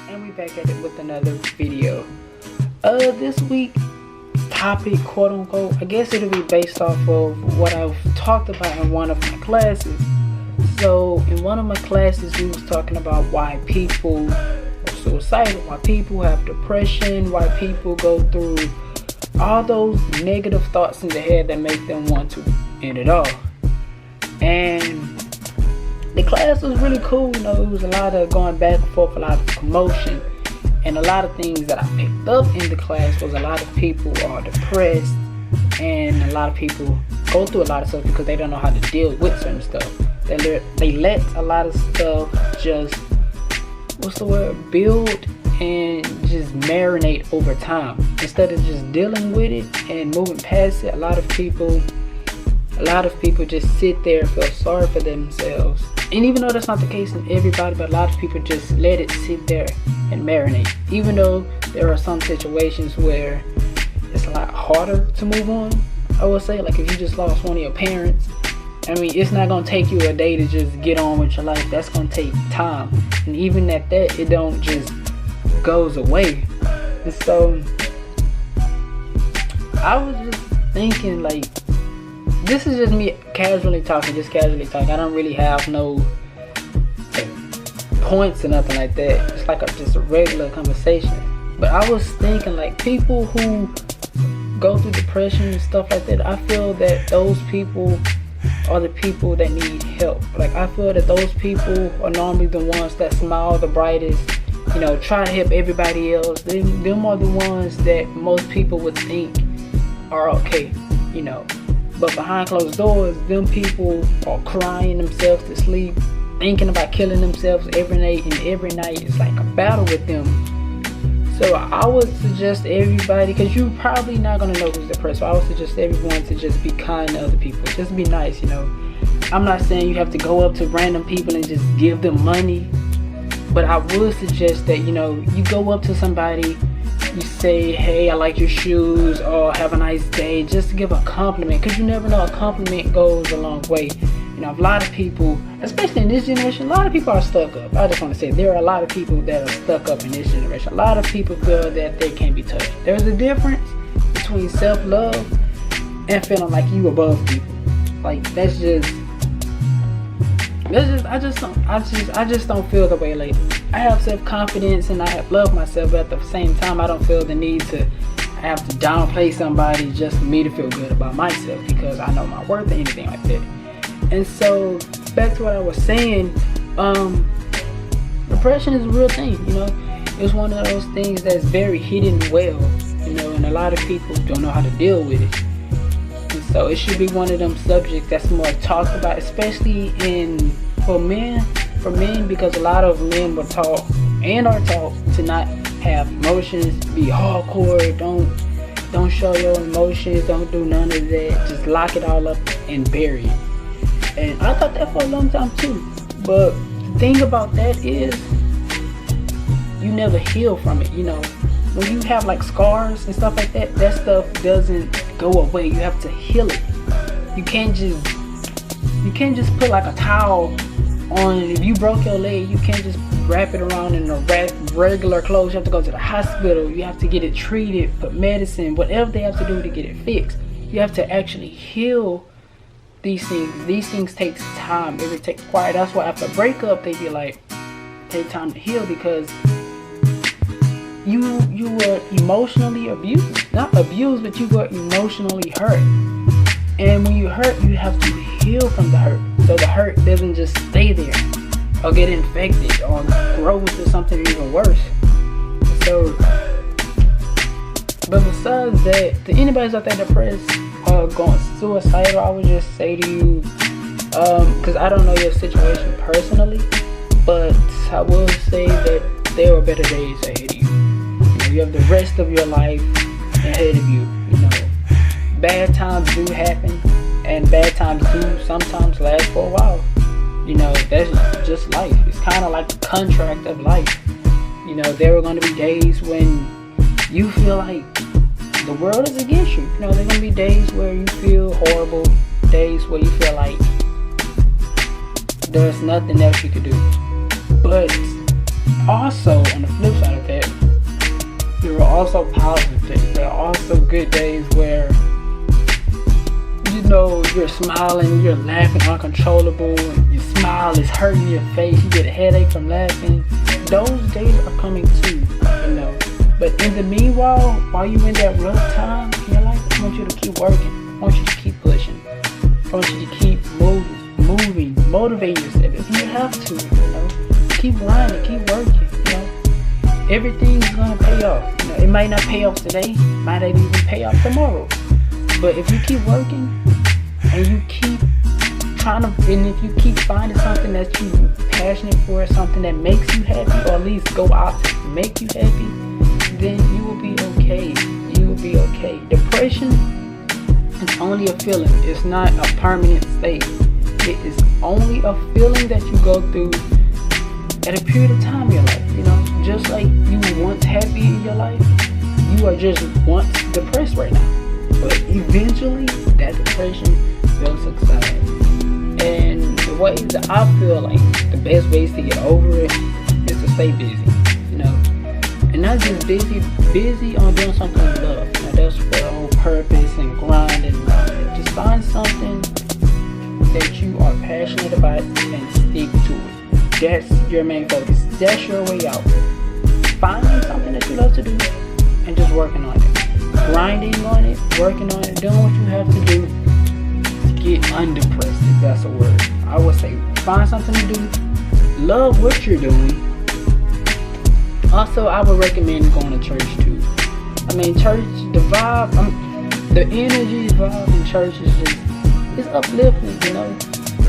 And we back at it with another video. This week topic, quote unquote, I guess it'll be based off of what I've talked about in one of my classes. So in one of my classes we was talking about why people are suicidal, why people have depression, why people go through all those negative thoughts in their head that make them want to end it all. And the class was really cool, you know, it was a lot of going back and forth, a lot of commotion, and a lot of things that I picked up in the class was a lot of people are depressed, and a lot of people go through a lot of stuff because they don't know how to deal with certain stuff. They let a lot of stuff just, build and just marinate over time. Instead of just dealing with it and moving past it, a lot of people just sit there and feel sorry for themselves. And even though that's not the case in everybody, but a lot of people just let it sit there and marinate. Even though there are some situations where it's a lot harder to move on, I would say, like if you just lost one of your parents, I mean, it's not going to take you a day to just get on with your life. That's going to take time. And even at that, it don't just goes away. And so I was just thinking, like, this is just me casually talking. I don't really have no points or nothing like that. It's like just a regular conversation. But I was thinking, like, people who go through depression and stuff like that, I feel that those people are the people that need help. Like, I feel that those people are normally the ones that smile the brightest, you know, try to help everybody else. Them are the ones that most people would think are okay, you know. But behind closed doors, them people are crying themselves to sleep, thinking about killing themselves every night, and every night is like a battle with them. So I would suggest everybody, because you're probably not going to know who's depressed, so I would suggest everyone to just be kind to other people. Just be nice, you know. I'm not saying you have to go up to random people and just give them money, but I would suggest that, you know, you go up to somebody, you say, hey, I like your shoes, or have a nice day, just to give a compliment, because you never know, a compliment goes a long way. You know, a lot of people, especially in this generation, a lot of people are stuck up. I just want to say, there are a lot of people that are stuck up in this generation. A lot of people feel that they can't be touched. There's a difference between self-love and feeling like you above people. Like, I just don't feel the way. Like, I have self-confidence and I love myself, but at the same time, I don't feel the need to have to downplay somebody just for me to feel good about myself, because I know my worth or anything like that. And so, back to what I was saying, depression is a real thing, you know. It's one of those things that's very hidden well, you know, and a lot of people don't know how to deal with it. And so it should be one of them subjects that's more talked about, especially for men, because a lot of men were taught and are taught to not have emotions, be hardcore, don't show your emotions, don't do none of that, just lock it all up and bury it. And I thought that for a long time too. But the thing about that is, you never heal from it, you know. When you have like scars and stuff like that, that stuff doesn't go away. You have to heal it. You can't just put like a towel on it. If you broke your leg, you can't just wrap it around in regular clothes. You have to go to the hospital. You have to get it treated, put medicine, whatever they have to do to get it fixed. You have to actually heal these things takes time. It takes quiet. That's why after a breakup they be like, take time to heal, because you were emotionally abused. Not abused, but you were emotionally hurt. And when you hurt, you have to heal from the hurt, so the hurt doesn't just stay there or get infected or grow into something even worse. So, but besides that, to anybody out there depressed, going suicidal, I would just say to you, because I don't know your situation personally, but I will say that there are better days ahead of you. You know, you have the rest of your life ahead of you. You know, bad times do happen, and bad times do sometimes last for a while. You know, that's just life. It's kind of like the contract of life. You know, there are going to be days when you feel like the world is against you. You know, there are going to be days where you feel horrible, days where you feel like there's nothing else you could do. But also, on the flip side of that, there are also positive days. There are also good days where, you know, you're smiling, you're laughing uncontrollable, and your smile is hurting your face, you get a headache from laughing. Those days are coming too, you know. But in the meanwhile, while you're in that rough time in your life, I want you to keep working. I want you to keep pushing. I want you to keep moving, motivating yourself if you have to, you know. Keep grinding, keep working, you know. Everything's gonna pay off. You know, it might not pay off today, might not even pay off tomorrow. But if you keep working and you keep trying to, and if you keep finding something that you're passionate for, something that makes you happy, or at least go out to make you happy, then you will be okay. You will be okay. Depression is only a feeling. It's not a permanent state. It is only a feeling that you go through at a period of time in your life. You know, just like you were once happy in your life, you are just once depressed right now. But eventually, that depression will subside. And the ways that I feel like the best ways to get over it is to stay busy. You know, and not just busy on doing something you love. You know, that's for the whole purpose and grinding and all that. Just find something that you are passionate about and stick to it. That's your main focus. That's your way out. Finding something that you love to do and just working on it. Grinding on it, working on it, doing what you have to do to get undepressed, if that's a word. I would say find something to do. Love what you're doing. Also, I would recommend going to church too. I mean, church, the vibe, the energy vibe in church is just, it's uplifting, you know.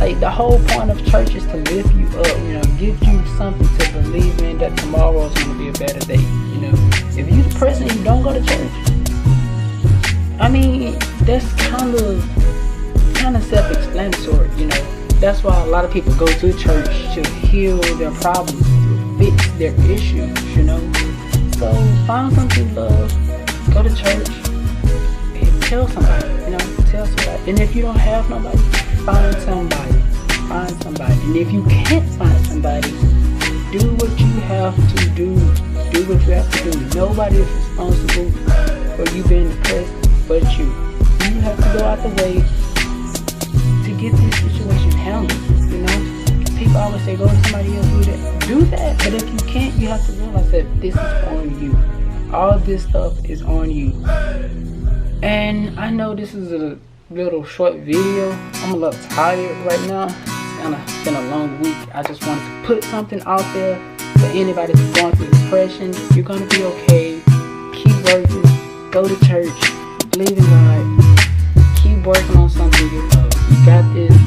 Like, the whole point of church is to lift you up, you know, give you something to believe in that tomorrow is going to be a better day, you know. If you're depressed and you don't go to church, I mean, that's kind of self-explanatory, you know. That's why a lot of people go to church to heal their problems, to fix their issues, you know. So find something you love, go to church, and tell somebody, you know, tell somebody. And if you don't have nobody, find somebody. And if you can't find somebody, do what you have to do. Do what you have to do. Nobody is responsible for you being depressed but you. You have to go out the way to get this situation handled, you know. People always say, go to somebody else, do that. Do that, but if you can't, you have to realize that this is on you. All this stuff is on you. And I know this is a little short video. I'm a little tired right now. It's been a long week. I just wanted to put something out there for anybody who's going through depression. You're going to be okay. Keep working. Go to church. Believe in God. Keep working on something you love. You got this.